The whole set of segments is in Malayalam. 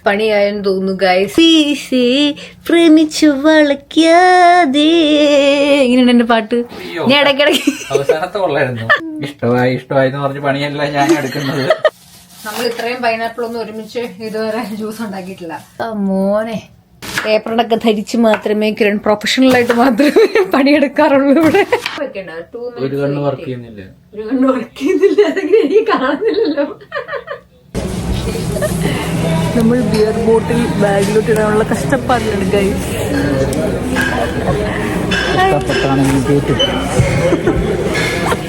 പണിയായെന്ന് തോന്നുന്നു ഗൈസ്. പ്രേമിച്ചു വളയ്ക്കാതെ ഇങ്ങനെയുണ്ട് എന്റെ പാട്ട്. ഞാൻ ഇടയ്ക്കിടയ്ക്ക് അവസാനത്തെ കൊള്ളായിരുന്നു. ഇഷ്ടമായി എന്ന് പറഞ്ഞ പണിയല്ല ഞാൻ എടുക്കുന്നത്. നമ്മൾ ഇത്രയും പൈനാപ്പിൾ ഒന്നും ഒരുമിച്ച് ഇതുവരെ ജ്യൂസ് ഉണ്ടാക്കിയിട്ടില്ല. മോനെ പേപ്പറിനൊക്കെ ധരിച്ച് മാത്രമേ കിരൺ പ്രൊഫഷണൽ ആയിട്ട് മാത്രമേ പണിയെടുക്കാറുള്ളൂ. ഇവിടെ ഒരു കണ്ണ് വർക്ക് ചെയ്യുന്നില്ല, അതെങ്ങനെ എനിക്ക് കാണുന്നില്ലല്ലോ. നമ്മൾ ബിയർ ബോട്ടിൽ ബാഗിലോട്ട് ഇടാനുള്ള കഷ്ടപ്പാടിലാണ് ഗൈസ്.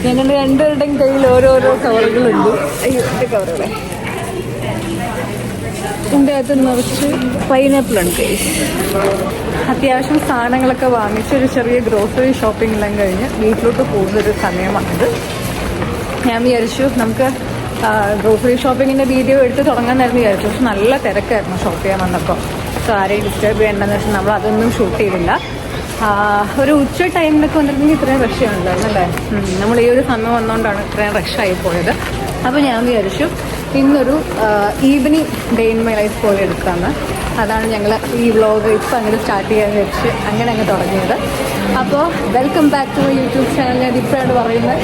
ഞങ്ങൾ രണ്ടുപേരുടെയും കയ്യിൽ ഓരോരോ കവറുകളുണ്ട്. അയ്യോ കവറുകളെ ഇതിൻ്റെ അകത്ത് നിറച്ച് പൈനാപ്പിൾ ഉണ്ട് ഗൈസ്. അത്യാവശ്യം സാധനങ്ങളൊക്കെ വാങ്ങിച്ച് ഒരു ചെറിയ ഗ്രോസറി ഷോപ്പിംഗ് എല്ലാം കഴിഞ്ഞ് വീട്ടിലോട്ട് പോകുന്നൊരു സമയമാണിത്. ഞാൻ വിചാരിച്ചു നമുക്ക് ഗ്രോസറി ഷോപ്പിങ്ങിൻ്റെ വീഡിയോ എടുത്ത് തുടങ്ങാനായിരുന്നു വിചാരിച്ചു. പക്ഷെ നല്ല തിരക്കായിരുന്നു ഷോപ്പ് ചെയ്യാൻ വന്നപ്പോൾ. സോ ആരെയും ഡിസ്റ്റർബ് ചെയ്യേണ്ടെന്ന് വെച്ചാൽ നമ്മൾ അതൊന്നും ഷൂട്ട് ചെയ്തില്ല. ഒരു ഉച്ച ടൈമിലൊക്കെ വന്നിരുന്നെങ്കിൽ ഇത്രയും റഷ് ഉണ്ടായിരുന്നു അല്ലേ. നമ്മൾ ഈ ഒരു സമയം വന്നുകൊണ്ടാണ് ഇത്രയും റഷായി പോയത്. അപ്പോൾ ഞാൻ വിചാരിച്ചു ഇന്നൊരു evening day in my life പോലെ എടുക്കാമെന്ന്. അതാണ് ഞങ്ങൾ ഈ വ്ളോഗ് ഇപ്പം അങ്ങനെ സ്റ്റാർട്ട് ചെയ്യാൻ വെച്ച് അങ്ങനെ അങ്ങ് തുടങ്ങിയത്. അപ്പോൾ welcome back to my YouTube channel. ഞാൻ ഇപ്പോഴാണ് പറയുന്നത്.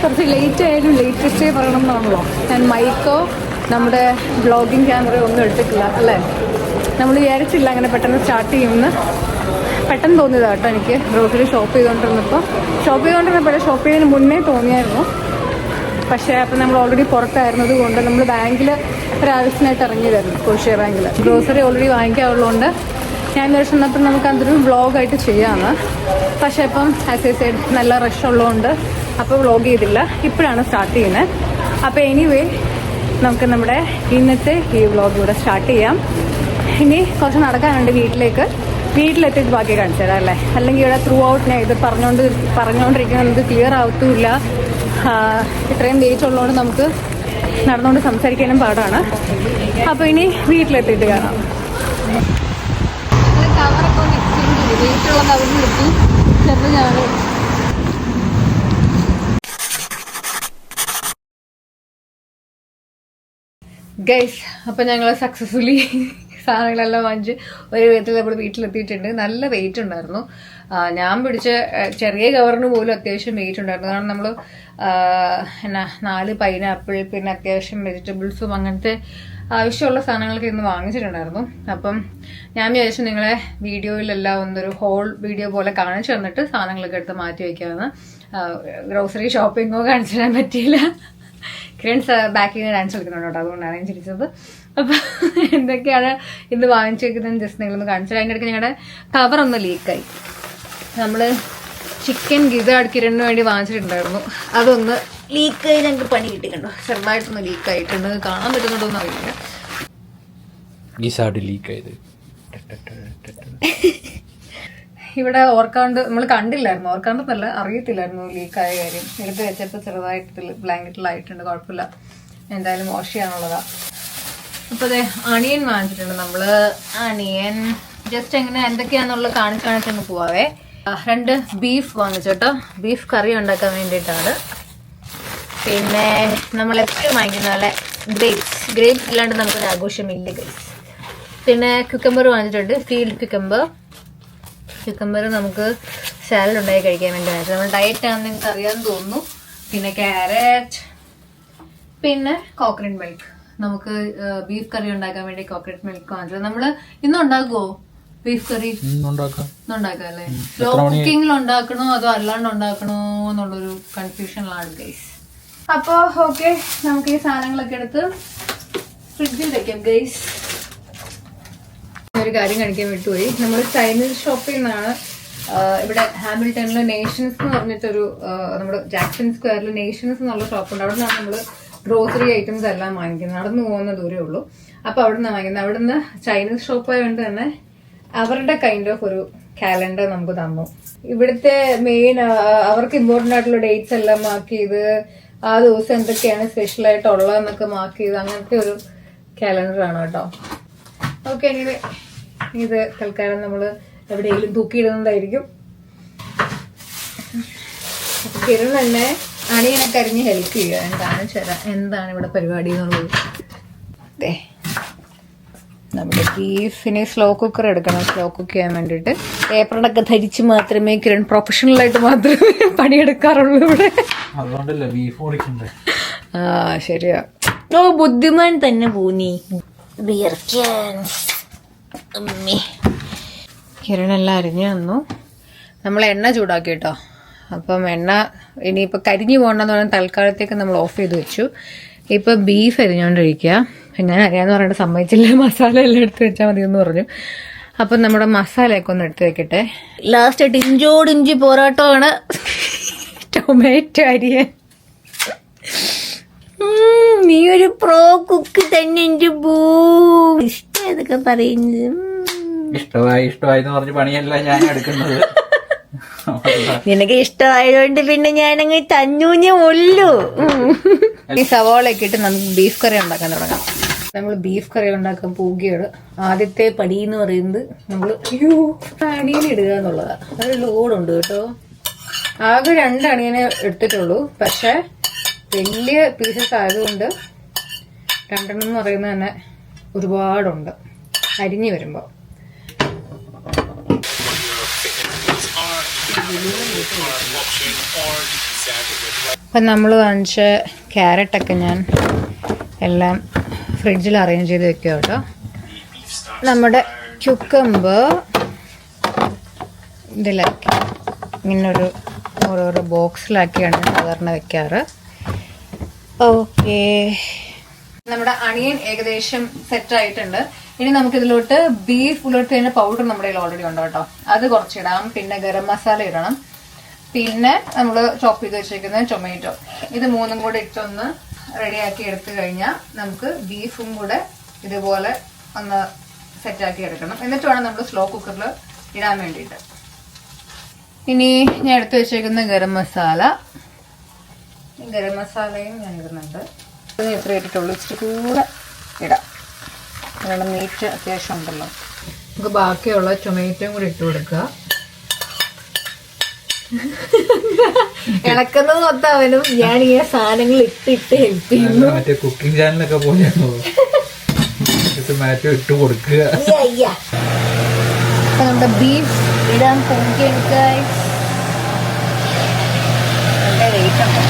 കുറച്ച് ലേറ്റ് ആയാലും ലേറ്റസ്റ്റേ പറയണം എന്നാണല്ലോ. ഞാൻ മൈക്കോ നമ്മുടെ വ്ളോഗിങ് ക്യാമറ ഒന്നും എടുത്തിട്ടില്ല അല്ലേ. നമ്മൾ വിചാരിച്ചില്ല അങ്ങനെ പെട്ടെന്ന് സ്റ്റാർട്ട് ചെയ്യുമെന്ന്. പെട്ടെന്ന് തോന്നിയതാണ് കേട്ടോ എനിക്ക്. ഗ്രോസറി ഷോപ്പ് ചെയ്തുകൊണ്ടിരുന്നപ്പോൾ ഷോപ്പ് ചെയ്യുന്നതിന് മുന്നേ തോന്നിയായിരുന്നു. പക്ഷേ അപ്പം നമ്മൾ ഓൾറെഡി പുറത്തായിരുന്നത് കൊണ്ട് നമ്മൾ ബാങ്കിൽ ഒരാവശ്യത്തിനായിട്ട് ഇറങ്ങിയതായിരുന്നു. കോഷ്യ ബാങ്കിൽ ഗ്രോസറി ഓൾറെഡി വാങ്ങിക്കാറുള്ളതുകൊണ്ട് ഞാൻ വിചാരിച്ചപ്പോൾ നമുക്ക് അതൊരു വ്ളോഗായിട്ട് ചെയ്യാമെന്ന്. പക്ഷേ ഇപ്പം ആസ് എ സൈഡ് നല്ല റഷ് ഉള്ളതുകൊണ്ട് അപ്പോൾ വ്ളോഗ് ചെയ്തില്ല. ഇപ്പോഴാണ് സ്റ്റാർട്ട് ചെയ്യുന്നത്. അപ്പോൾ എനിവേ നമുക്ക് നമ്മുടെ ഇന്നത്തെ ഈ വ്ളോഗ് ഇവിടെ സ്റ്റാർട്ട് ചെയ്യാം. ഇനി കുറച്ച് നടക്കാനുണ്ട് വീട്ടിലെത്തിയിട്ട് ബാക്കി കാണിച്ചു തരാം അല്ലേ. അല്ലെങ്കിൽ ഇവിടെ ത്രൂ ഔട്ട് ഞാൻ ഇത് പറഞ്ഞുകൊണ്ടിരിക്കുന്നത് നമുക്ക് ക്ലിയർ ആവത്തുമില്ല. ഇത്രയും വെയിറ്റ് ഉള്ളതുകൊണ്ട് നമുക്ക് നടന്നുകൊണ്ട് സംസാരിക്കാനും പാടാണ്. അപ്പോൾ ഇനി വീട്ടിലെത്തിയിട്ട് കാണാം. കവറൊക്കെ ഒന്ന് എക്സ്ചേഞ്ച് ചെയ്തു. വെയിറ്റുള്ള കവറിന് കിട്ടി. ചെറുത് ഞാൻ ഗൈസ്. അപ്പം ഞങ്ങൾ സക്സസ്ഫുള്ളി സാധനങ്ങളെല്ലാം വാങ്ങിച്ച് ഒരു വിധത്തിൽ നമ്മൾ വീട്ടിലെത്തിയിട്ടുണ്ട്. നല്ല വെയിറ്റ് ഉണ്ടായിരുന്നു. ഞാൻ പിടിച്ച ചെറിയ കവറിന് പോലും അത്യാവശ്യം വെയിറ്റ് ഉണ്ടായിരുന്നു. കാരണം നമ്മൾ 4 പൈനാപ്പിൾ പിന്നെ അത്യാവശ്യം വെജിറ്റബിൾസും അങ്ങനത്തെ ആവശ്യമുള്ള സാധനങ്ങളൊക്കെ ഇന്ന് വാങ്ങിച്ചിട്ടുണ്ടായിരുന്നു. അപ്പം ഞാൻ വിചാരിച്ചു നിങ്ങളെ വീഡിയോയിലെല്ലാം ഒന്നൊരു ഹോൾ വീഡിയോ പോലെ കാണിച്ചു തന്നിട്ട് സാധനങ്ങളൊക്കെ എടുത്ത് മാറ്റി വയ്ക്കാമെന്ന്. ഗ്രോസറി ഷോപ്പിങ്ങോ കാണിച്ചു തരാൻ പറ്റിയില്ല. കിരൺസ് ബാക്കിൽ നിന്ന് ഡാൻസ് കളിക്കുന്നുണ്ടോ കേട്ടോ, അതുകൊണ്ടാണ് ഞാൻ ചിരിച്ചത്. അപ്പം എന്തൊക്കെയാണ് ഇന്ന് വാങ്ങിച്ചു വെക്കുന്നത് ജസ്റ്റ് നിങ്ങളൊന്ന് കാണിച്ചത്. അതിൻ്റെ ഇടയ്ക്ക് ഞങ്ങളുടെ കവറൊന്ന് ലീക്കായി. നമ്മൾ ചിക്കൻ ഗിസാഡ് കിരണിന് വേണ്ടി വാങ്ങിച്ചിട്ടുണ്ടായിരുന്നു. അതൊന്ന് ലീക്കായി ഞങ്ങൾക്ക് പണി കിട്ടിയിട്ടുണ്ടോ. ചെറുതായിട്ടൊന്ന് ലീക്കായിട്ടുണ്ട്. കാണാൻ പറ്റുന്നുണ്ടോന്ന് അറിയില്ല. ഇവിടെ ഓർക്കാണ്ട് നമ്മൾ കണ്ടില്ലായിരുന്നു. ഓർക്കാണ്ടല്ല അറിയത്തില്ലായിരുന്നു ലീക്കായ കാര്യം. എടുത്ത് വെച്ചപ്പോൾ ചെറുതായിട്ട് ബ്ലാങ്കറ്റിലായിട്ടുണ്ട്. കുഴപ്പമില്ല, എന്തായാലും വാഷ് ചെയ്യാനുള്ളതാ. അപ്പോൾ അതെ അണിയൻ വാങ്ങിച്ചിട്ടുണ്ട് നമ്മൾ. അണിയൻ ജസ്റ്റ് എങ്ങനെ എന്തൊക്കെയാണെന്നുള്ളത് കാണിച്ചങ്ങ് പോവാവേ. 2 ബീഫ് വാങ്ങിച്ചോട്ടോ. ബീഫ് കറി ഉണ്ടാക്കാൻ വേണ്ടിയിട്ടാണ്. പിന്നെ നമ്മൾ എപ്പോഴും വാങ്ങിക്കുന്ന പോലെ ഗ്രേപ്സ് ഇല്ലാണ്ട് നമുക്കൊരു ആഘോഷമില്ല ഗൈസ്. പിന്നെ ക്യുക്കമ്പർ വാങ്ങിച്ചിട്ടുണ്ട്. ഫീൽഡ് ക്യുക്കമ്പർ നമുക്ക് സാലഡ് ഉണ്ടാക്കി കഴിക്കാൻ വേണ്ടി വാങ്ങിച്ചത്. നമ്മൾ ഡയറ്റ് ആണെന്ന് നിങ്ങൾക്ക് അറിയാമെന്ന് തോന്നുന്നു. പിന്നെ ക്യാരറ്റ്, പിന്നെ കോക്കനട്ട് മിൽക്ക്. നമുക്ക് ബീഫ് കറി ഉണ്ടാക്കാൻ വേണ്ടി കോക്കനട്ട് മിൽക്ക് വാങ്ങിച്ചത്. നമ്മൾ ഇന്ന് ഉണ്ടാക്കുമോ ബീഫ് കറി? ഉണ്ടാക്കാം അല്ലേ. സ്ലോ കുക്കിങ്ങിൽ ഉണ്ടാക്കണോ അതോ അല്ലാണ്ട് ഉണ്ടാക്കണോ എന്നുള്ളൊരു കൺഫ്യൂഷനിലാണ് ഗൈസ്. അപ്പോൾ ഓക്കെ, നമുക്ക് ഈ സാധനങ്ങളൊക്കെ എടുത്ത് ഫ്രിഡ്ജിൽ വെക്കാം ഗൈസ്. ഒരു കാര്യം കാണിക്കാൻ വിട്ടുപോയി. നമ്മൾ ചൈനീസ് ഷോപ്പിൽ നിന്നാണ് ഇവിടെ ഹാമിൽട്ടണിൽ നേഷൻസ് എന്ന് പറഞ്ഞിട്ടൊരു നമ്മുടെ ജാക്സൺ സ്ക്വയറിൽ നേഷൻസ് എന്നുള്ള ഷോപ്പുണ്ട്. അവിടെ നിന്നാണ് നമ്മൾ ഗ്രോസറി ഐറ്റംസ് എല്ലാം വാങ്ങിക്കുന്നത്. നടന്നു പോകുന്ന ദൂരമേ ഉള്ളൂ. അപ്പോൾ അവിടെ നിന്നാണ് വാങ്ങിക്കുന്നത്. അവിടെ നിന്ന് ചൈനീസ് ഷോപ്പായതുകൊണ്ട് തന്നെ അവരുടെ കൈൻഡ് ഓഫ് ഒരു കാലണ്ടർ നമുക്ക് തന്നു. ഇവിടുത്തെ മെയിൻ അവർക്ക് ഇമ്പോർട്ടൻ്റ് ആയിട്ടുള്ള ഡേറ്റ്സ് എല്ലാം മാർക്ക് ചെയ്ത് ആ ദിവസം എന്തൊക്കെയാണ് സ്പെഷ്യൽ ആയിട്ടുള്ളതെന്നൊക്കെ മാർക്ക് ചെയ്ത് അങ്ങനത്തെ ഒരു കാലണ്ടറാണ് കേട്ടോ. ഓക്കെ, എനിവേ ഇത് തൽക്കാലം നമ്മൾ എവിടെയെങ്കിലും തൂക്കിയിടുന്നതായിരിക്കും. കിരൺ തന്നെ അണിയനൊക്കെ അരിഞ്ഞ് ഹെൽപ്പ് ചെയ്യുക. ഞാൻ കാണിച്ചു തരാം എന്താണ് ഇവിടെ പരിപാടി എന്നുള്ളത്. നമ്മുടെ ബീഫിനെ സ്ലോ കുക്കർ എടുക്കണം, സ്ലോ കുക്ക് ചെയ്യാൻ വേണ്ടിയിട്ട്. ഏപ്രണൊക്കെ ധരിച്ച് മാത്രമേ കിരൺ പ്രൊഫഷണലായിട്ട് മാത്രമേ പണിയെടുക്കാറുള്ളൂ ഇവിടെ. അതുകൊണ്ടല്ലേ ബീഫ് ഓടിക്കണ്ടേ. ആ ശരിയാ. ഓ ബുദ്ധിമാൻ തന്നെ പോന്നി. കിരണെല്ലാം അരിഞ്ഞു തന്നു. നമ്മൾ എണ്ണ ചൂടാക്കി കേട്ടോ. അപ്പം എണ്ണ ഇനിയിപ്പോൾ കരിഞ്ഞു പോകണ്ടെന്ന് പറഞ്ഞാൽ തൽക്കാലത്തേക്ക് നമ്മൾ ഓഫ് ചെയ്ത് വെച്ചു. ഇപ്പം ബീഫ് അരിഞ്ഞുകൊണ്ടിരിക്കുക. ഞാൻ അറിയാമെന്ന് പറഞ്ഞിട്ട് സമ്മതിച്ചില്ല. മസാല എല്ലാം എടുത്ത് വെച്ചാൽ മതി എന്ന് പറഞ്ഞു. അപ്പം നമ്മുടെ മസാലയൊക്കെ ഒന്ന് എടുത്ത് വെക്കട്ടെ. ലാസ്റ്റ് ഇഞ്ചോടിഞ്ചി പോരാട്ടമാണ് ടൊമാറ്റോ അരിയാൻ. നീ ഒരു പ്രോ കുക്ക് തന്നെ എന്റെ ബൂ. ഇഷ്ടം ഇതൊക്കെ പറയുന്നത്. ഇഷ്ടമായി എന്ന് പറഞ്ഞ് പണിയല്ല ഞാൻ എടുക്കുന്നത്. നിനക്ക് ഇഷ്ടമായതുകൊണ്ട് പിന്നെ ഞാനങ്ങ് തന്നൂഞ്ഞ ഒല്ലു. ഈ സവാളയൊക്കെ ഇട്ട് നമുക്ക് ബീഫ് കറി ഉണ്ടാക്കാൻ തുടങ്ങാം. നമ്മൾ ബീഫ് കറി ഉണ്ടാക്കാൻ പോവുകയാണ്. ആദ്യത്തെ പടി എന്ന് പറയുന്നത് നമ്മൾ അണിയൻ ഇടുക എന്നുള്ളതാണ്. അത് ലോഡുണ്ട് കേട്ടോ. ആകെ 2 അണിയനെ എടുത്തിട്ടുള്ളൂ. പക്ഷെ വലിയ പീസസ് ആയതുകൊണ്ട് 2 എന്ന് പറയുന്നത് തന്നെ ഒരുപാടുണ്ട് അരിഞ്ഞു വരുമ്പോൾ. അപ്പം നമ്മൾ വാങ്ങിച്ച ക്യാരറ്റൊക്കെ ഞാൻ എല്ലാം ഫ്രിഡ്ജിൽ അറേഞ്ച് ചെയ്ത് വെക്കുക കേട്ടോ. നമ്മുടെ ക്യുക്കമ്പർ ഇതിലാക്കി ഇങ്ങനൊരു ഓരോരോ ബോക്സിലാക്കിയാണ് സാധാരണ വെക്കാറ്. ഓക്കെ, നമ്മുടെ അണിയൻ ഏകദേശം സെറ്റ് ആയിട്ടുണ്ട്. ഇനി നമുക്ക് ഇതിലോട്ട് ബീഫ് ഉലർത്തിയതിന്റെ പൗഡർ നമ്മുടെ കയ്യിൽ ഓൾറെഡി ഉണ്ട് കേട്ടോ. അത് കുറച്ചിടാം. പിന്നെ ഗരം മസാല ഇടണം. പിന്നെ നമ്മൾ ചോപ്പ് ചെയ്ത് വെച്ചേക്കുന്ന ടൊമാറ്റോ, ഇത് 3ഉം കൂടെ ഇട്ടൊന്ന് റെഡിയാക്കി എടുത്തു കഴിഞ്ഞാൽ നമുക്ക് ബീഫും കൂടെ ഇതുപോലെ ഒന്ന് സെറ്റാക്കി എടുക്കണം. എന്നിട്ട് വേണം നമ്മൾ സ്ലോ കുക്കറിൽ ഇടാൻ വേണ്ടിയിട്ട്. ഇനി ഞാൻ എടുത്തു വെച്ചേക്കുന്ന ഗരം മസാലയും ഞാൻ ഇടുന്നുണ്ട്. എത്ര ഇട്ടിട്ടുള്ളൂ, ഇച്ചിരി കൂടെ ഇടാം. കാരണം മീറ്റ് അത്യാവശ്യം ഉണ്ടല്ലോ. നമുക്ക് ബാക്കിയുള്ള ടൊമാറ്റോയും കൂടി ഇട്ട് കൊടുക്കുക. ഇളക്കുന്നത് മൊത്തം അവനും ഞാൻ ഈ സാധനങ്ങൾ ഇട്ട് ഹെൽപ്പ് ചെയ്യുന്നു. മറ്റേ കുക്കിംഗ് ചാനലൊക്കെ പോലെയാണോ ടൊമാറ്റോ ഇട്ട് കൊടുക്കുക. നമ്മുടെ ബീഫ് ഇടാൻ പോവുകയാണ്. വെയിറ്റ് ഉണ്ട്.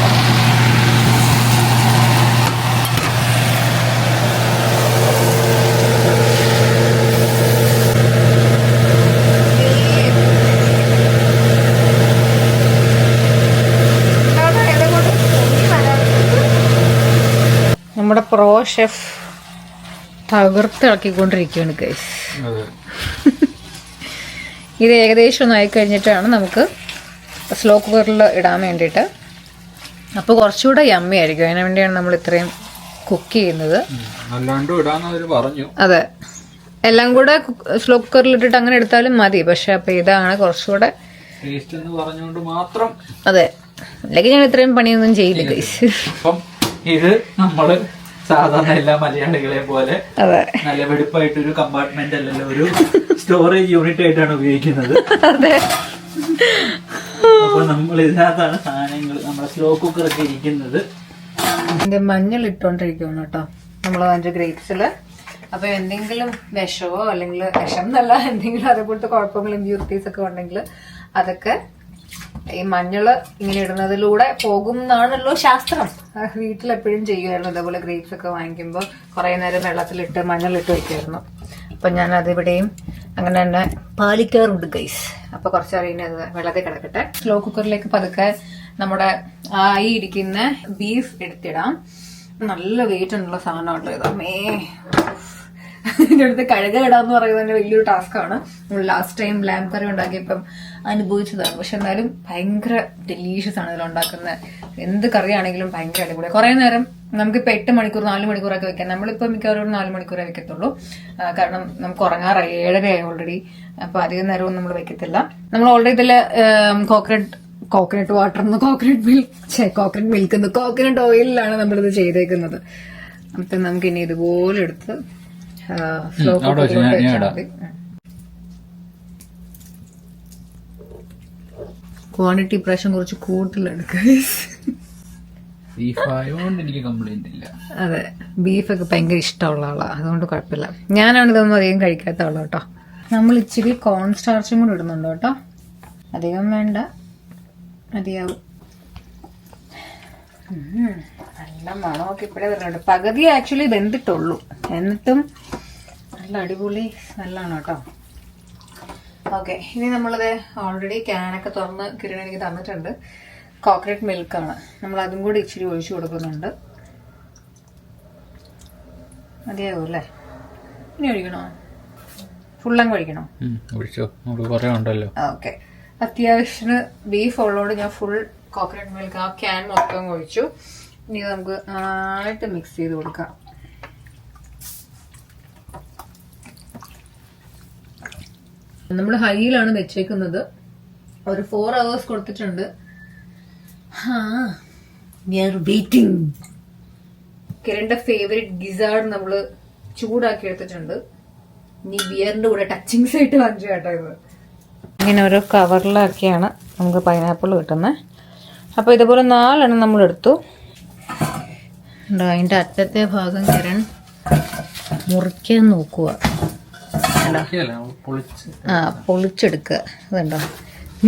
നമ്മുടെ പ്രോ ഷെഫ് തകർത്ത് ഇളക്കിക്കൊണ്ടിരിക്കുകയാണ് ഗൈസ്. ഇത് ഏകദേശം ഒന്ന് ആയിക്കഴിഞ്ഞിട്ടാണ് നമുക്ക് സ്ലോ കുക്കറിൽ ഇടാൻ വേണ്ടിയിട്ട്. അപ്പോൾ കുറച്ചുകൂടെ യമ്മി ആയിരിക്കും. അതിനു വേണ്ടിയാണ് നമ്മൾ ഇത്രയും കുക്ക് ചെയ്യുന്നത്. അതെ, എല്ലാം കൂടെ സ്ലോ കുക്കറിൽ ഇട്ടിട്ട് അങ്ങനെ എടുത്താലും മതി. പക്ഷെ അപ്പൊ ഇതാണ് കുറച്ചുകൂടെ. അതെ, അല്ലെങ്കിൽ ഞാൻ ഇത്രയും പണിയൊന്നും ചെയ്യില്ല ഗൈസ്. ഇത് നമ്മള് സാധാരണ എല്ലാ മലയാളികളെ പോലെ നല്ല വെടുപ്പായിട്ടൊരു കമ്പാർട്ട്മെന്റ് അല്ലല്ലോ, ഒരു സ്റ്റോറേജ് യൂണിറ്റ് ആയിട്ടാണ് ഉപയോഗിക്കുന്നത്. അപ്പൊ നമ്മൾ ഇതിനകത്താണ് സാധനങ്ങൾ നമ്മുടെ സ്ലോ കുക്കറൊക്കെ ഇരിക്കുന്നത്. എന്റെ മഞ്ഞൾ ഇട്ടോണ്ടിരിക്കുന്നു കേട്ടോ നമ്മൾ അതിന്റെ ഗ്രേപ്സില്. അപ്പൊ എന്തെങ്കിലും വിഷമോ അല്ലെങ്കിൽ വിഷം എന്നല്ല, എന്തെങ്കിലും അതേപോലത്തെ കുഴപ്പങ്ങളും ഇമ്പ്യൂരിറ്റീസ് ഒക്കെ ഉണ്ടെങ്കിൽ അതൊക്കെ ഈ മഞ്ഞള് ഇങ്ങനെ ഇടുന്നതിലൂടെ പോകും എന്നാണല്ലോ ശാസ്ത്രം. വീട്ടിലെപ്പോഴും ചെയ്യുമായിരുന്നു ഇതേപോലെ. ഗ്രേപ്സ് ഒക്കെ വാങ്ങിക്കുമ്പോൾ കുറെ നേരം വെള്ളത്തിലിട്ട് മഞ്ഞളിട്ട് വെക്കുമായിരുന്നു. അപ്പൊ ഞാൻ അതിവിടെയും അങ്ങനെ തന്നെ പാലിക്കാറുണ്ട് ഗൈസ്. അപ്പൊ കുറച്ചറിയുന്ന വെള്ളത്തിൽ കിടക്കട്ടെ. സ്ലോ കുക്കറിലേക്ക് പതുക്കെ നമ്മുടെ ആയി ഇരിക്കുന്ന ബീഫ് എടുത്തിടാം. നല്ല വെയിറ്റ് ഉള്ള സാധനമാണല്ലോ ഇത്. ഇതിന്റെ അടുത്ത് കഴുകിടാന്ന് പറയുന്നത് വലിയൊരു ടാസ്ക്കാണ്. നമ്മൾ ലാസ്റ്റ് ടൈം ലാമ്പ് കറി ഉണ്ടാക്കിയപ്പം അനുഭവിച്ചതാണ്. പക്ഷെ എന്നാലും ഭയങ്കര ഡെലീഷ്യസ് ആണ് ഇതിലുണ്ടാക്കുന്നത്. എന്ത് കറിയാണെങ്കിലും ഭയങ്കര അടിപൊളി. കുറെ നേരം നമുക്കിപ്പോൾ 8 മണിക്കൂർ 4 മണിക്കൂറൊക്കെ വെക്കാം. നമ്മളിപ്പോൾ മിക്കവാറും 4 മണിക്കൂറേ വെക്കത്തുള്ളൂ. കാരണം നമുക്ക് ഉറങ്ങാറായി, 7:30 ആയി ഓൾറെഡി. അപ്പൊ അധികം നേരവും നമ്മൾ വെക്കത്തില്ല. നമ്മൾ ഓൾറെഡി ഇതിൽ കോക്കനട്ട് ഓയിലാണ് നമ്മളിത് ചെയ്തേക്കുന്നത്. അപ്പൊ നമുക്ക് ഇനി ഇതുപോലെ എടുത്ത് സ്ലോ കുക്കറിലോട്ട് വെച്ചാൽ മതി. ക്വാണ്ടിറ്റി പ്രാവശ്യം കുറച്ച് കൂടുതലെടുക്കുക. ബീഫായോണ്ട് എനിക്ക് കംപ്ലൈന്റ് ഇല്ല. അതെ, ബീഫൊക്കെ ഭയങ്കര ഇഷ്ടമുള്ള ആളാണ്, അതുകൊണ്ട് കുഴപ്പമില്ല. ഞാനാണ് ഇതൊന്നും അധികം കഴിക്കാത്ത ആളോ കേട്ടോ. നമ്മൾ ഇച്ചിരി കോൺ സ്റ്റാർച്ചും കൂടി ഇടുന്നുണ്ട് കേട്ടോ. അധികം വേണ്ട, മതിയാവും. നല്ല മണമൊക്കെ ഇപ്പോഴേ വരുന്നുണ്ട്. പകുതി ആക്ച്വലി വെന്തിട്ടുള്ളൂ, എന്നിട്ടും നല്ല അടിപൊളി സ്മെല്ലാണ് കേട്ടോ. ഓക്കെ, ഇനി നമ്മളിത് ഓൾറെഡി ക്യാനൊക്കെ തുറന്ന് കിരൺ എനിക്ക് തന്നിട്ടുണ്ട്. കോക്കനട്ട് മിൽക്കാണ്, നമ്മൾ അതും കൂടി ഇച്ചിരി ഒഴിച്ചു കൊടുക്കുന്നുണ്ട്. മതിയാവും അല്ലേ? ഇനി ഒഴിക്കണോ? ഫുള്ളങ്ങ് ഒഴിക്കണോ? ഒഴിച്ചോ, നമുക്ക് കുറേ ഉണ്ടല്ലോ. ഓക്കെ, അത്യാവശ്യത്തിന് ബീഫ് ഉള്ളതുകൊണ്ട് ഞാൻ ഫുൾ കോക്കനട്ട് മിൽക്ക് ആ ക്യാൻ മൊത്തം ഒഴിച്ചു. ഇനി നമുക്ക് നന്നായിട്ട് മിക്സ് ചെയ്ത് കൊടുക്കാം. നമ്മൾ ഹൈയിലാണ് വെച്ചേക്കുന്നത്. ഒരു 4 hours കൊടുത്തിട്ടുണ്ട്. കിരണിന്റെ ഫേവറേറ്റ് ഗിസാർഡ് നമ്മള് ചൂടാക്കി എടുത്തിട്ടുണ്ട്. ഇനി ബിയറിന്റെ കൂടെ ടച്ചിങ്സ് ആയിട്ട് വാങ്ങിച്ചു കേട്ടോ. ഇത് ഇങ്ങനെ ഓരോ കവറിലാക്കിയാണ് നമുക്ക് പൈനാപ്പിൾ കിട്ടുന്നത്. അപ്പൊ ഇതുപോലെ 4 നമ്മൾ എടുത്തു. അതിന്റെ അറ്റത്തെ ഭാഗം കിരൺ മുറിക്കാൻ നോക്കുക. പൊളിച്ചെടുക്കുക. അതുണ്ടോ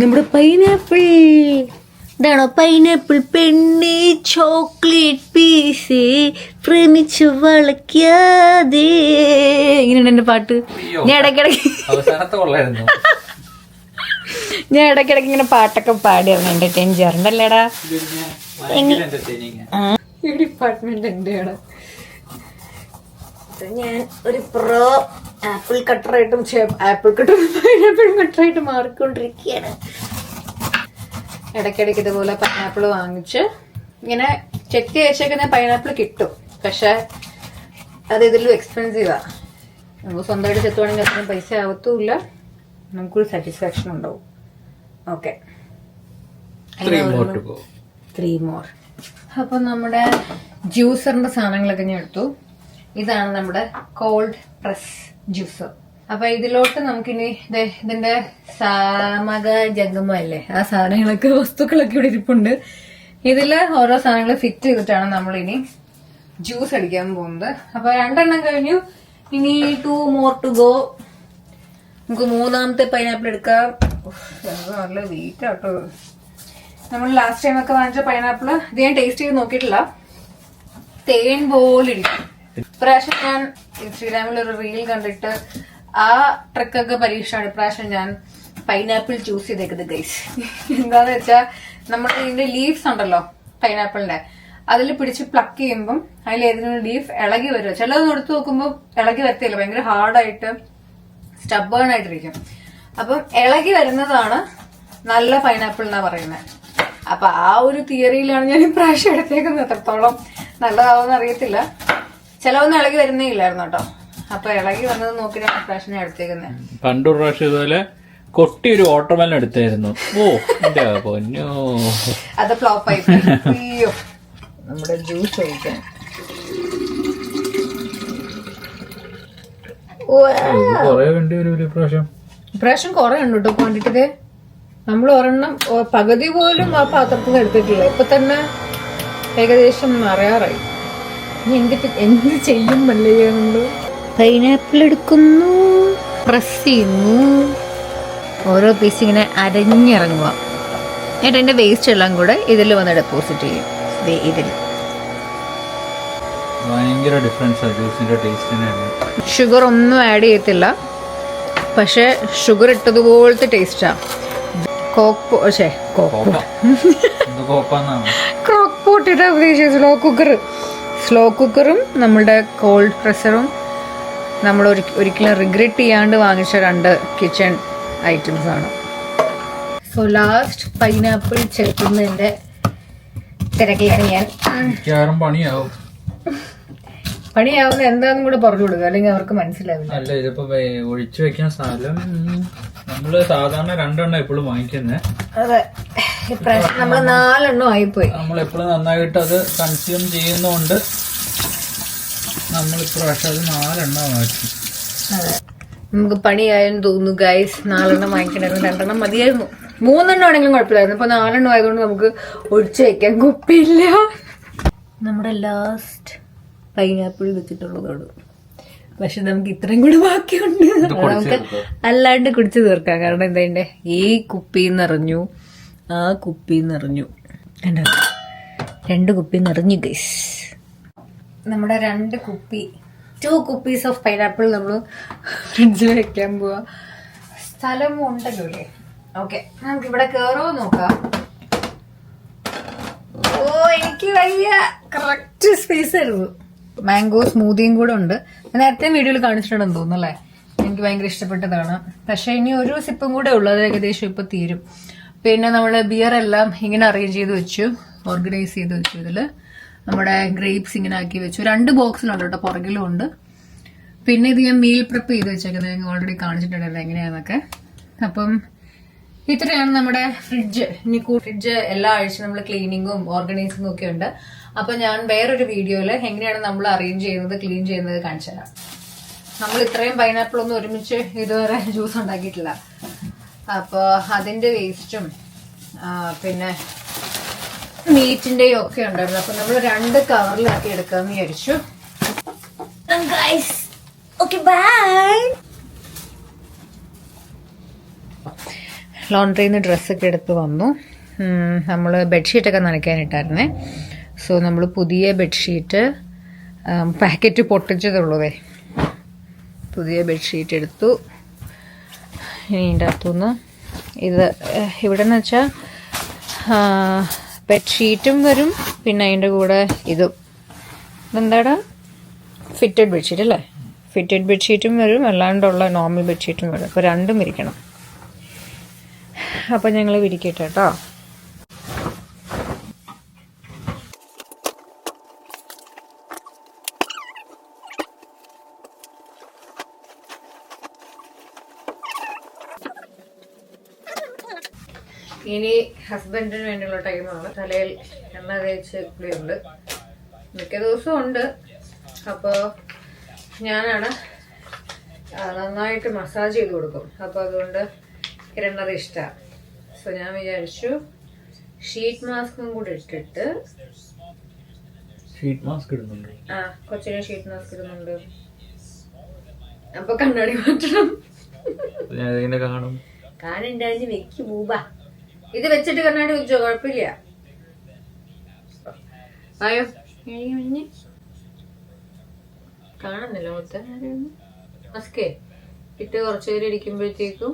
നമ്മുടെ പൈനാപ്പിൾ? ഇതാണോ പൈനാപ്പിൾ പെണ്ണി ചോക്ലേറ്റ് പീസ് പ്രേമിച്ചു വളയ്ക്കാതെ? ഇങ്ങനെയുണ്ട് എന്റെ പാട്ട്. ഞാൻ ഇടയ്ക്കിടയ്ക്ക് ഇങ്ങനെ പാട്ടൊക്കെ പാടി എന്റർടൈൻ ചെയ്യാറുണ്ടല്ലേടാ. ഈ ഡിപ്പാർട്ട്മെന്റ് എന്റെയാണ്. ഞാൻ ഒരു പ്രോ ആപ്പിൾ കട്ടറായിട്ടും ആപ്പിൾ കട്ടർ പൈനാപ്പിൾ കട്ടറായിട്ട് മാറിക്കൊണ്ടിരിക്കുകയാണ്. ഇടയ്ക്കിടയ്ക്ക് ഇതുപോലെ പൈനാപ്പിൾ വാങ്ങിച്ച് ഇങ്ങനെ ചെത്തി വെച്ചേക്കുന്ന പൈനാപ്പിൾ കിട്ടും. പക്ഷെ അത് ഇതിലും എക്സ്പെൻസീവാ. നമുക്ക് സ്വന്തമായിട്ട് ചെത്തുവാണെങ്കിൽ അത്രയും പൈസ ആവത്തുമില്ല, നമുക്കൊരു സാറ്റിസ്ഫാക്ഷൻ ഉണ്ടാവും. Okay, 3 more. അപ്പൊ നമ്മുടെ ജ്യൂസറിന്റെ സാധനങ്ങളൊക്കെ ഞാൻ എടുത്തു. ഇതാണ് നമ്മുടെ കോൾഡ് പ്രസ് ജ്യൂസർ. അപ്പൊ ഇതിലോട്ട് നമുക്കിനി ഇതിന്റെ സാമക ജഗമല്ലേ, ആ സാധനങ്ങളൊക്കെ വസ്തുക്കളൊക്കെ ഇവിടെ ഇരിപ്പുണ്ട്. ഇതില് ഓരോ സാധനങ്ങൾ ഫിറ്റ് ചെയ്തിട്ടാണ് നമ്മളിനി ജ്യൂസ് അടിക്കാൻ പോകുന്നത്. അപ്പൊ 2 കഴിഞ്ഞു, ഇനി 2 more to go. നമുക്ക് 3ാമത്തെ പൈനാപ്പിൾ എടുക്കാം. നല്ല വെയിറ്റ് ആട്ടോ. നമ്മൾ ലാസ്റ്റ് ടൈം ഒക്കെ വാങ്ങിച്ച പൈനാപ്പിൾ ഇത് ഞാൻ ടേസ്റ്റ് ചെയ്ത് നോക്കിയിട്ടില്ല. തേൻ പോലെ ഇരിക്കും. ഇപ്രാവശ്യം ഞാൻ ഇൻസ്റ്റഗ്രാമിൽ ഒരു റീൽ കണ്ടിട്ട് ആ ട്രിക്കൊക്കെ പരീക്ഷയാണ് ഇപ്രാവശ്യം ഞാൻ പൈനാപ്പിൾ ചൂസ് ചെയ്തേക്കുന്നത് ഗൈസ്. എന്താന്ന് വെച്ചാൽ നമ്മൾ ഇതിന്റെ ലീവ്സ് ഉണ്ടല്ലോ പൈനാപ്പിളിന്റെ, അതിൽ പിടിച്ച് പ്ലക്ക് ചെയ്യുമ്പം അതിൽ ഏതെങ്കിലും ലീഫ് ഇളകി വരുമോ. ചിലതൊന്നും എടുത്ത് നോക്കുമ്പോൾ ഇളകി വരത്തില്ല, ഭയങ്കര ഹാർഡായിട്ട് സ്റ്റബേൺ ആയിട്ടിരിക്കും. അപ്പം ഇളകി വരുന്നതാണ് നല്ല പൈനാപ്പിൾ എന്നാ പറയുന്നത്. അപ്പൊ ആ ഒരു തിയറിയിലാണ് ഞാൻ ഇപ്രാവശ്യം എടുത്തേക്കുന്നത്. എത്രത്തോളം നല്ലതാവെന്ന് അറിയത്തില്ല. ചിലവൊന്നും ഇളകി വരുന്നേ ഇല്ലായിരുന്നു കേട്ടോ. അപ്പൊ ഇളകി വന്നത് നോക്കിയിട്ടാണ് ഇപ്രാവശ്യം ഞാൻ എടുത്തേക്കുന്നത്. പണ്ടൊരു പ്രാവശ്യം ഇതുപോലെ കൊട്ടി ഒരു വാട്ടർമെലൻ എടുത്തായിരുന്നു. പൊന്നോ, അത് ഫ്ലോപ്പായി. അയ്യോ, നമ്മുടെ ജ്യൂസ് ഒഴിക്കാൻ ഇപ്രാവശ്യം കുറെ ഉണ്ട് കേട്ടോ ക്വാണ്ടിറ്റി. നമ്മൾ ഒരെണ്ണം പകുതി പോലും ആ പാത്രത്തിൽ നിന്ന് എടുത്തിട്ടില്ല. ഇപ്പൊ തന്നെ ഏകദേശം അറിയാറായി. എന്ത് ചെയ്യും മല്ലേ? നമ്മള് പൈനാപ്പിൾ എടുക്കുന്നു, പ്രസ് ചെയ്യുന്നു, ഓരോ പീസ് ഇങ്ങനെ അരഞ്ഞിറങ്ങുക. എന്നിട്ട് എന്റെ വേസ്റ്റ് എല്ലാം കൂടെ ഇതിൽ വന്ന് ഡെപ്പോസിറ്റ് ചെയ്യും. ഇതിൽ ഭയങ്കര ഡിഫറൻസ്. ജ്യൂസിന്റെ ടേസ്റ്റിനാണ്. ഷുഗർ ഒന്നും ആഡ് ചെയ്യത്തില്ല, പക്ഷെ ഷുഗർ ഇട്ടതുപോലത്തെ ടേസ്റ്റാ. സ്ലോ കുക്കറും നമ്മളുടെ കോൾഡ് പ്രഷറും നമ്മൾ ഒരിക്കലും റിഗ്രറ്റ് ചെയ്യാണ്ട് വാങ്ങിച്ച 2 കിച്ചൺ ഐറ്റംസ് ആണ്. സോ ലാസ്റ്റ് പൈനാപ്പിൾ ചേർക്കുന്നതിന്റെ തിരക്കിലാണ് ഞാൻ. പണിയാവുന്ന എന്താന്നും കൂടെ പറഞ്ഞു കൊടുക്കുക, അല്ലെങ്കിൽ അവർക്ക് മനസ്സിലാവില്ല. അല്ല, ഇതിപ്പോ ഒഴിച്ചു വെക്കാൻ സ്ഥലം നമ്മള് സാധാരണ 2 എണ്ണം എപ്പോഴും വാങ്ങിക്കുന്നേ. അതെ, ഇപ്രാവശ്യം നമ്മള് 4 എണ്ണം ആയിപ്പോയി. നമ്മളെപ്പോഴും നന്നായിട്ട് അത് കൺസ്യൂം ചെയ്യുന്നോണ്ട് നമ്മൾ ഇപ്രാവശ്യം അത് 4 എണ്ണം വാങ്ങിച്ചു. അതെ, നമുക്ക് പണിയായെന്ന് തോന്നുന്നു ഗൈസ്. 4 എണ്ണം വാങ്ങിക്കണായിരുന്നു, 2 എണ്ണം മതിയായിരുന്നു. 3 എണ്ണം ആണെങ്കിലും കുഴപ്പമില്ലായിരുന്നു. ഇപ്പൊ 4 എണ്ണം ആയതുകൊണ്ട് നമുക്ക് ഒഴിച്ചു വെക്കാൻ കുപ്പിയില്ല. നമ്മുടെ ലാസ്റ്റ് പൈനാപ്പിൾ വെച്ചിട്ടുള്ളതാണ്. പക്ഷെ നമുക്ക് ഇത്രയും കൂടി ബാക്കിയുണ്ട്. നമുക്ക് അല്ലാണ്ട് കുടിച്ചു തീർക്കാം. കാരണം എന്താ, ഈ കുപ്പി നിറഞ്ഞു, ആ കുപ്പി നിറഞ്ഞു, 2 കുപ്പി നിറഞ്ഞു ഗൈസ്. നമ്മുടെ 2 കുപ്പി 2 കുപ്പീസ് ഓഫ് പൈനാപ്പിൾ നമ്മൾ ഫ്രിഡ്ജിൽ വെക്കാൻ പോവാ. സ്ഥലം ഉണ്ടല്ലോ അല്ലേ? ഓക്കെ, നമുക്ക് ഇവിടെ കയറുമോ നോക്കാം. ഓ എനിക്ക് വയ്യ, കറക്റ്റ് സ്പേസ് ആയിരുന്നു. മാംഗോ സ്മൂത്തിയും കൂടെ ഉണ്ട്. നേരത്തെ വീഡിയോയിൽ കാണിച്ചിട്ടുണ്ടെന്ന് തോന്നുന്നു അല്ലേ? എനിക്ക് ഭയങ്കര ഇഷ്ടപ്പെട്ടതാണ്. പക്ഷെ ഇനി ഒരു സിപ്പും കൂടെ ഉള്ളത്, ഏകദേശം ഇപ്പൊ തീരും. പിന്നെ നമ്മള് ബിയർ എല്ലാം ഇങ്ങനെ അറേഞ്ച് ചെയ്ത് വെച്ചു, ഓർഗനൈസ് ചെയ്ത് വെച്ചു. ഇതില് നമ്മുടെ ഗ്രേപ്സ് ഇങ്ങനെ ആക്കി വെച്ചു. 2 ബോക്സിലുണ്ട് കേട്ടോ, പുറകിലും ഉണ്ട്. പിന്നെ ഇത് ഞാൻ മീൽ പ്രിപ്പ് ചെയ്ത് വെച്ചേക്കുന്നത്, ഞാൻ ഓൾറെഡി കാണിച്ചിട്ടുണ്ടല്ലോ എങ്ങനെയാന്നൊക്കെ. അപ്പം ഇത്രയാണ് നമ്മുടെ ഫ്രിഡ്ജ്. ഇനി ഫ്രിഡ്ജ് എല്ലാ ആഴ്ചയും നമ്മൾ ക്ലീനിങ്ങും ഓർഗനൈസിങ്ങും ഒക്കെ ഉണ്ട്. അപ്പൊ ഞാൻ വേറൊരു വീഡിയോയില് എങ്ങനെയാണ് നമ്മൾ അറേഞ്ച് ചെയ്യുന്നത്, ക്ലീൻ ചെയ്യുന്നത് കാണിച്ചു തരാം. നമ്മൾ ഇത്രയും പൈനാപ്പിൾ ഒന്നും ഒരുമിച്ച് ഇതുവരെ ജ്യൂസ് ഉണ്ടാക്കിയിട്ടില്ല. അപ്പൊ അതിന്റെ വേസ്റ്റും പിന്നെ മീറ്റിന്റെയും ഒക്കെ ഉണ്ടായിരുന്നു. അപ്പൊ നമ്മൾ 2 കവറിലാക്കി എടുക്കാന്ന് വിചാരിച്ചു. Okay bye. ലോണ്ടറിന്ന് ഡ്രസ്സൊക്കെ എടുത്ത് വന്നു. നമ്മൾ ബെഡ്ഷീറ്റൊക്കെ നനയ്ക്കാനിട്ടായിരുന്നേ. സോ നമ്മൾ പുതിയ ബെഡ്ഷീറ്റ് പാക്കറ്റ് പൊട്ടിച്ചതുള്ളതേ, പുതിയ ബെഡ്ഷീറ്റ് എടുത്തു. ഇനി ഇതിൻ്റെ അകത്തുനിന്ന് ഇത് ഇവിടെ എന്ന് വെച്ചാൽ ബെഡ്ഷീറ്റും വരും, പിന്നെ അതിൻ്റെ കൂടെ ഇതും എന്താടാ ഫിറ്റഡ് ബെഡ്ഷീറ്റ് അല്ലേ? ഫിറ്റഡ് ബെഡ്ഷീറ്റും വരും, അല്ലാണ്ടുള്ള നോർമൽ ബെഡ്ഷീറ്റും വരും. അപ്പോൾ 2ഉം വിരിക്കണം. അപ്പം ഞങ്ങൾ വിരിക്കട്ടെ കേട്ടോ. ഇനി ഹസ്ബൻഡിന് വേണ്ടിയുള്ള ടൈമാണ്. തലയിൽ എണ്ണ തേച്ച് കുളിയുണ്ട്, മിക്ക ദിവസവും ഉണ്ട്. അപ്പോൾ ഞാനാണ് നന്നായിട്ട് മസാജ് ചെയ്ത് കൊടുക്കും. അപ്പോൾ അതുകൊണ്ട് കിരണത് ഇഷ്ടമാണ്. സോ ഞാൻ വിചാരിച്ചു ഷീറ്റ് മാസ്കും കൂടെ ഇട്ടിട്ട്. കൊച്ചിനെ ഷീറ്റ് മാസ്ക് ഇടുന്നുണ്ട്. അപ്പൊ കണ്ണാടി മാറ്റണം. കാണണ്ടായിരുന്നു വെക്ക് പൂബാ. ഇത് വെച്ചിട്ട് കണ്ണാടി വെച്ചോ, കുഴപ്പമില്ല. ആയോ കാണുന്നില്ല മൊത്തം. മാസ്കേ ഇട്ട് കുറച്ചു നേരം ഇരിക്കുമ്പോഴത്തേക്കും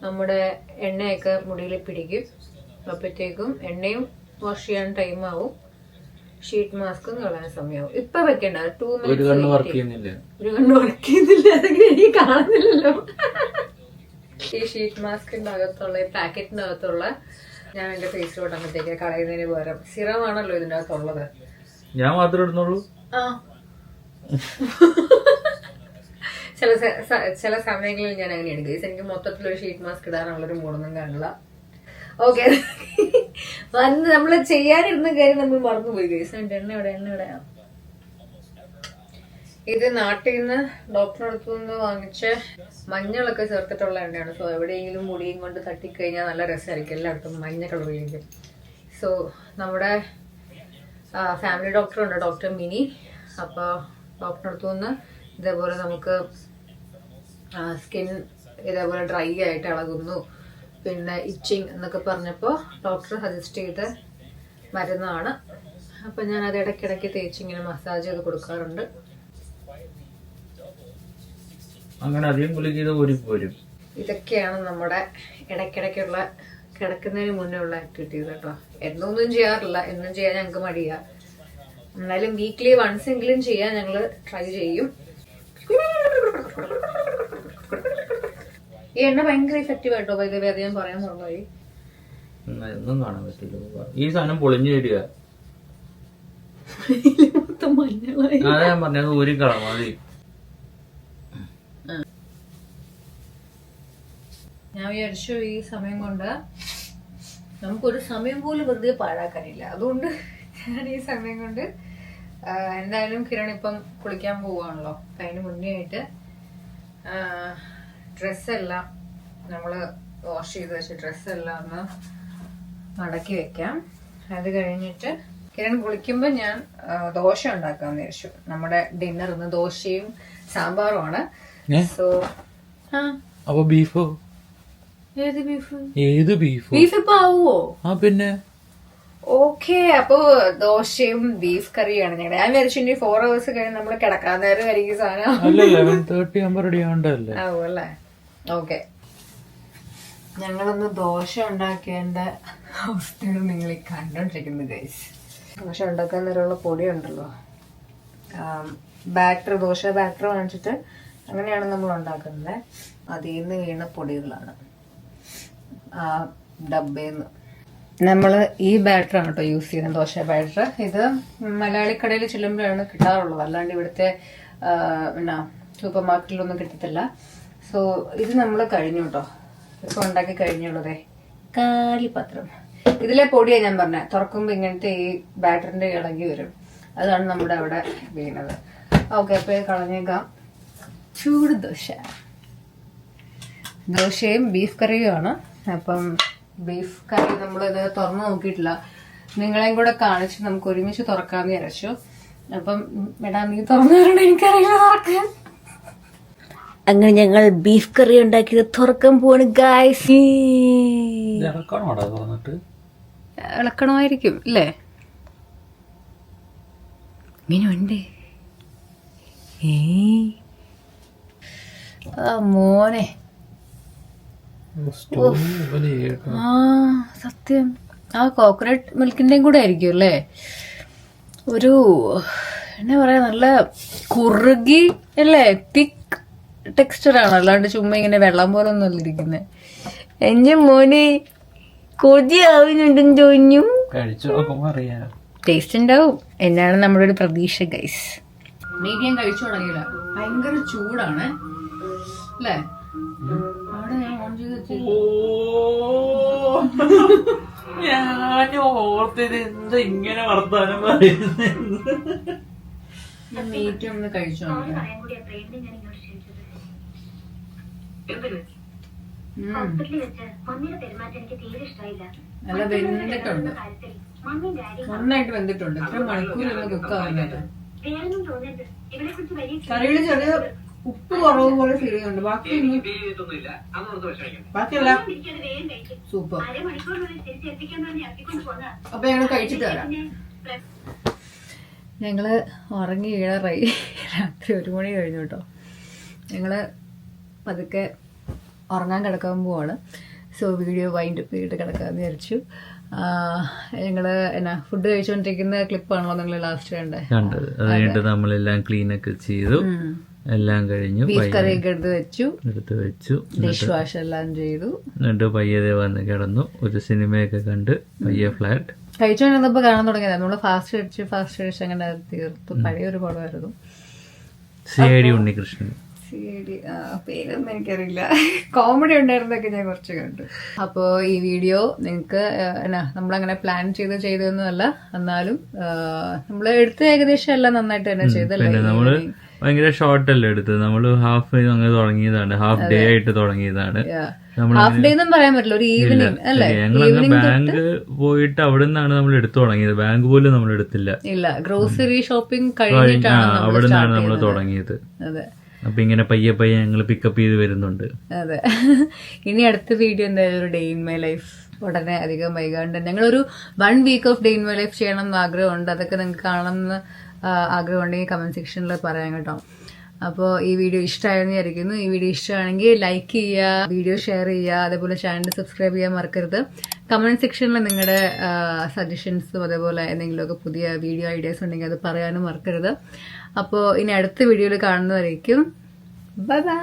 നമ്മുടെ എണ്ണയൊക്കെ മുടിയിൽ പിടിക്കും. അപ്പോഴത്തേക്കും എണ്ണയും വാഷ് ചെയ്യാൻ ടൈം ആവും, ഷീറ്റ് മാസ്കും കളയാൻ സമയമാവും. ഇപ്പൊ വെക്കണ്ട, 2 മിനിറ്റ്സ്. ഒരു കണ്ണ് വർക്ക് ചെയ്യുന്നില്ല, അതെങ്ങനെ എനിക്ക് കാണുന്നില്ലല്ലോ. ഈ ഷീറ്റ് മാസ്കിന്റെ അകത്തുള്ള, ഈ പാക്കറ്റിന്റെ അകത്തുള്ള ഞാൻ എന്റെ ഫേസിലോട്ട് അങ്ങോട്ടേക്ക് കളയുന്നതിന് പകരം സിറമാണല്ലോ ഇതിന്റെ അകത്തുള്ളത്. ഞാൻ മാത്രമേ ഇടുന്നുള്ളൂ. ചില സമയങ്ങളിൽ ഞാൻ അങ്ങനെ എടുക്കും. എനിക്ക് മൊത്തത്തിലൊരു ഷീറ്റ് മാസ്ക് ഇടാനുള്ളൊരു മൂടൊന്നും കാണില്ല. ഓക്കെ, വന്ന് നമ്മള് ചെയ്യാനിരുന്ന കാര്യം നമ്മൾ മറന്നുപോയി ഗൈസ്. എണ്ണ ഇവിടെ ഇത് നാട്ടിൽ നിന്ന് ഡോക്ടറെ അടുത്തു നിന്ന് വാങ്ങിച്ച മഞ്ഞളൊക്കെ ചേർത്തിട്ടുള്ള എണ്ണയാണ്. സോ എവിടെയെങ്കിലും മുടിയും കൊണ്ട് തട്ടിക്കഴിഞ്ഞാൽ നല്ല രസമായിരിക്കും, എല്ലായിടത്തും മഞ്ഞ കളറിലേക്ക്. സോ നമ്മുടെ ഫാമിലി ഡോക്ടറുണ്ട്, ഡോക്ടർ മിനി. അപ്പോൾ ഡോക്ടറെ അടുത്തു നിന്ന് ഇതേപോലെ നമുക്ക് സ്കിൻ ഇതേപോലെ ഡ്രൈ ആയിട്ട് ഇളകുന്നു, പിന്നെ ഇച്ചിങ് എന്നൊക്കെ പറഞ്ഞപ്പോൾ ഡോക്ടർ സജസ്റ്റ് ചെയ്ത മരുന്നാണ്. അപ്പം ഞാനത് ഇടയ്ക്കിടയ്ക്ക് തേച്ചിങ്ങനെ മസാജ് ചെയ്ത് കൊടുക്കാറുണ്ട്. അങ്ങനെ അധികം ഗുളിക ചെയ്ത് ഓടിപ്പോരും. ഇതൊക്കെയാണ് നമ്മുടെ ഇടയ്ക്കിടയ്ക്കുള്ള കിടക്കുന്നതിന് മുന്നേ ഉള്ള ആക്ടിവിറ്റീസ് കേട്ടോ. എന്നൊന്നും ചെയ്യാറില്ല, എന്നും ചെയ്യാൻ ഞങ്ങൾക്ക് മടിയാ. എന്നാലും വീക്ക്ലി വൺസ് എങ്കിലും ചെയ്യാൻ ഞങ്ങൾ ട്രൈ ചെയ്യും. ഈ എണ്ണ ഭയങ്കര എഫക്റ്റീവ് ആയിട്ടോ. വൈദ്യുതി അത് ഞാൻ പറയാൻ മറന്നുപോയി. ഒന്നും കാണാൻ പറ്റില്ല. ഈ സാധനം പൊളിഞ്ഞു വരിക. മൊത്തം മഞ്ഞളായി. അതാ ഞാൻ പറഞ്ഞത്, ഒരു കളർ മതി. ഞാൻ വിചാരിച്ചു ഈ സമയം കൊണ്ട് നമുക്കൊരു സമയം പോലും വെറുതെ പാഴാക്കാനില്ല. അതുകൊണ്ട് ഞാൻ ഈ സമയം കൊണ്ട് എന്തായാലും കിരൺ ഇപ്പം കുളിക്കാൻ പോവാണല്ലോ. അതിന് മുന്നേ ആയിട്ട് ഡ്രസ്സെല്ലാം നമ്മൾ വാഷ് ചെയ്ത് വെച്ച ഡ്രസ്സെല്ലാം ഒന്ന് മടക്കി വെക്കാം. അത് കഴിഞ്ഞിട്ട് കിരൺ കുളിക്കുമ്പോൾ ഞാൻ ദോശ ഉണ്ടാക്കാന്ന് വിചാരിച്ചു. നമ്മുടെ ഡിന്നർ ഇന്ന് ദോശയും സാമ്പാറുമാണ്. സോ അപ്പൊ ബീഫോ? ഏത് ബീഫ്? ഏത് ബീഫ്? ബീഫ് ഇപ്പൊ ആവുമോ? പിന്നെ ഓക്കെ. അപ്പൊ ദോശയും ബീഫ് കറിയാണ് ഞങ്ങളുടെ. ഞാൻ വിചാരിച്ചു ഇനി 4 hours കഴിഞ്ഞ് നമ്മള് കിടക്കാൻ നേരം ആയിരിക്കും സാധനം. 11:30 ആകുമ്പോ റെഡി ആവണ്ടല്ലേ? ആവും അല്ലേ? ഓക്കെ. ഞങ്ങളൊന്ന് ദോശ ഉണ്ടാക്കിയതിന്റെ അവസ്ഥയാണ് നിങ്ങൾ ഈ കണ്ടോണ്ടിരിക്കുന്നത് ഗൈസ്. ദോശ ഉണ്ടാക്കാൻ നേരമുള്ള പൊടിയുണ്ടല്ലോ, ദോശ ബാറ്റർ വാങ്ങിച്ചിട്ട് അങ്ങനെയാണ് നമ്മൾ ഉണ്ടാക്കുന്നത്. അതിൽ നിന്ന് വീണ പൊടികളാണ് ആ ഡബ്ബേന്ന്. നമ്മൾ ഈ ബാറ്ററാണ് കേട്ടോ യൂസ് ചെയ്യുന്നത്, ദോശ ബാറ്റർ. ഇത് മലയാളിക്കടയിൽ ചെല്ലുമ്പോഴാണ് കിട്ടാറുള്ളത്, അല്ലാണ്ട് ഇവിടുത്തെ പിന്നെ സൂപ്പർ മാർക്കറ്റിലൊന്നും കിട്ടത്തില്ല. സോ ഇത് നമ്മൾ കഴിഞ്ഞു കേട്ടോ, ഇപ്പൊ ഉണ്ടാക്കി കഴിഞ്ഞുള്ളതേ കാലിപത്രം. ഇതിലെ പൊടിയാണ് ഞാൻ പറഞ്ഞ, തുറക്കുമ്പോ ഇങ്ങനത്തെ ഈ ബാറ്ററിന്റെ ഇളകി വരും, അതാണ് നമ്മുടെ അവിടെ വീണത്. ഓക്കെ, അപ്പൊ കളഞ്ഞേക്കാം. ചൂട് ദോശയും ബീഫ് കറിയുമാണ്. അപ്പം ബീഫ് കറി നമ്മളിത് തുറന്നു നോക്കിയിട്ടില്ല, നിങ്ങളെയും കൂടെ കാണിച്ച് നമുക്ക് ഒരുമിച്ച് തുറക്കാന്ന് വിചാരിച്ചു. അപ്പം മേഡം നീ തുറന്നു തരണം, എനിക്കറിയില്ല തുറക്കാൻ. അങ്ങനെ ഞങ്ങൾ ബീഫ് കറി ഉണ്ടാക്കിയത് തുറക്കാൻ പോവാണ് ഗായ്സ്. ഇളക്കണമായിരിക്കും അല്ലേ? ഇങ്ങനെയുണ്ട് മോനെ. സത്യം ആ കോക്കനട്ട് മിൽക്കിന്റെയും കൂടെ ആയിരിക്കും അല്ലേ? ഒരു എന്നാ പറയാ, നല്ല കുറുകി അല്ലേ, തിക്ക് ടെക്സ്ചറാണ്, അല്ലാണ്ട് ചുമ്മാ ഇങ്ങനെ വെള്ളം പോലെ ഒന്നും അല്ല ഇരിക്കുന്നത്. എന്റെ മോനെ കൊതി ആവുന്നുണ്ടെന്ന് തോന്നി. ടേസ്റ്റ് ഉണ്ടാവും എന്നാണ് നമ്മുടെ ഒരു പ്രതീക്ഷ ഗൈസ്. മീഡിയം കഴിച്ചു തുടങ്ങിയില്ല, ഭയങ്കര ചൂടാണ് അല്ലേ? അവിടെ ഞാൻ ഓൺ ചെയ്ത് ഞാൻ ഓർത്തത് എന്താ ഇങ്ങനെ വർത്താനം പറയുന്നത്. മീറ്റ് ഒന്ന് കഴിച്ചു നല്ല വെന്തിട്ടുണ്ട്, നന്നായിട്ട് വെന്തിട്ടുണ്ട്. ഇത്ര മണിക്കൂറൊന്നും കുക്കാവുന്നത്. കറിയിൽ ചെറിയ ഉപ്പ് കുറവ് പോലെ ഫീൽ ചെയ്യുന്നുണ്ട്, ബാക്കിയെല്ലാം സൂപ്പർ. അപ്പൊ ഞങ്ങള് കഴിച്ചിട്ട് വരാം. ഞങ്ങള് ഉറങ്ങി വീഴാറായി, രാത്രി 1 മണി കഴിഞ്ഞു കേട്ടോ. ഞങ്ങള് പതുക്കെ ഉറങ്ങാൻ കിടക്കാൻ പോവാണ്. സോ വീഡിയോ വൈൻഡ് അപ്പ് ചെയ്തിട്ട് കിടക്കാമെന്ന് വിചാരിച്ചു. ഞങ്ങള് എന്നാ ഫുഡ് കഴിച്ചുകൊണ്ടിരിക്കുന്ന ക്ലിപ്പാണല്ലോ നിങ്ങൾ ലാസ്റ്റ് കണ്ടത്. അത് കഴിഞ്ഞിട്ട് നമ്മളെല്ലാം ക്ലീൻ ഒക്കെ ചെയ്തു, എല്ലാം കഴിഞ്ഞു. ബീഫ് കറിയൊക്കെ എടുത്ത് വെച്ചു, ഡിഷ് വാഷ് എല്ലാം ചെയ്തു. എന്നിട്ട് പയ്യതെ വന്ന് കിടന്നു, ഒരു സിനിമയൊക്കെ കണ്ട് പയ്യെ ഫ്ലാറ്റ് കഴിച്ചുകൊണ്ടിരുന്നപ്പോ കാണാൻ തുടങ്ങിയത്. നമ്മള് ഫാസ്റ്റ് അടിച്ച് അങ്ങനെ തീർത്തു. പഴയൊരു പടമായിരുന്നു, CID ഉണ്ണികൃഷ്ണൻ. പേരൊന്നും എനിക്കറിയില്ല. കോമഡി ഉണ്ടായിരുന്നൊക്കെ ഞാൻ കുറച്ച് കണ്ടു. അപ്പോ ഈ വീഡിയോ നിങ്ങൾക്ക് എന്നാ നമ്മളങ്ങനെ പ്ലാൻ ചെയ്തൊന്നുമല്ല, എന്നാലും നമ്മള് എടുത്ത് ഏകദേശം എല്ലാം നന്നായിട്ട് തന്നെ ചെയ്തല്ലേ. നമ്മള് ഭയങ്കര ഷോർട്ട് അല്ലേ എടുത്തത്, നമ്മള് ഹാഫ് അങ്ങനെ തുടങ്ങിയതാണ്, ഹാഫ് ഡേ ആയിട്ട് തുടങ്ങിയതാണ്. ഹാഫ് ഡേ എന്നും പറയാൻ പറ്റില്ല, ഒരു ഈവനിങ് അല്ലേ. ഞങ്ങൾ ബാങ്ക് പോയിട്ട് അവിടെ നിന്നാണ് നമ്മൾ എടുത്തു തുടങ്ങിയത്, ബാങ്ക് പോലും നമ്മൾ എടുത്തില്ല. ഇല്ല, ഗ്രോസറി ഷോപ്പിംഗ് കഴിഞ്ഞിട്ടാണ് അവിടെ നിന്നാണ് നമ്മൾ തുടങ്ങിയത്. അതെ, അപ്പൊ ഇങ്ങനെ പയ്യെ ഞങ്ങൾ പിക്കപ്പ് ചെയ്ത് വരുന്നുണ്ട്. അതെ, ഇനി അടുത്ത വീഡിയോ എന്തായാലും ഒരു ഡേ ഇൻ മൈ ലൈഫ് ഉടനെ അധികം വൈകാണ്ട് ഞങ്ങളൊരു 1 week off day in my life ചെയ്യണം എന്ന് ആഗ്രഹമുണ്ട്. അതൊക്കെ നിങ്ങൾക്ക് കാണണമെന്ന് ആഗ്രഹമുണ്ടെങ്കിൽ കമന്റ് സെക്ഷനിൽ പറയാം കേട്ടോ. അപ്പോൾ ഈ വീഡിയോ ഇഷ്ടമായെന്ന് വിചാരിക്കുന്നു. ഈ വീഡിയോ ഇഷ്ടമാണെങ്കിൽ ലൈക്ക് ചെയ്യുക, വീഡിയോ ഷെയർ ചെയ്യുക, അതേപോലെ ചാനൽ സബ്സ്ക്രൈബ് ചെയ്യാൻ മറക്കരുത്. കമന്റ് സെക്ഷനിൽ നിങ്ങളുടെ സജഷൻസും അതേപോലെ എന്തെങ്കിലുമൊക്കെ പുതിയ വീഡിയോ ഐഡിയാസ് ഉണ്ടെങ്കിൽ അത് പറയാനും മറക്കരുത്. അപ്പോൾ ഇനി അടുത്ത വീഡിയോയിൽ കാണുന്നവരേക്കും ബൈ ബൈ.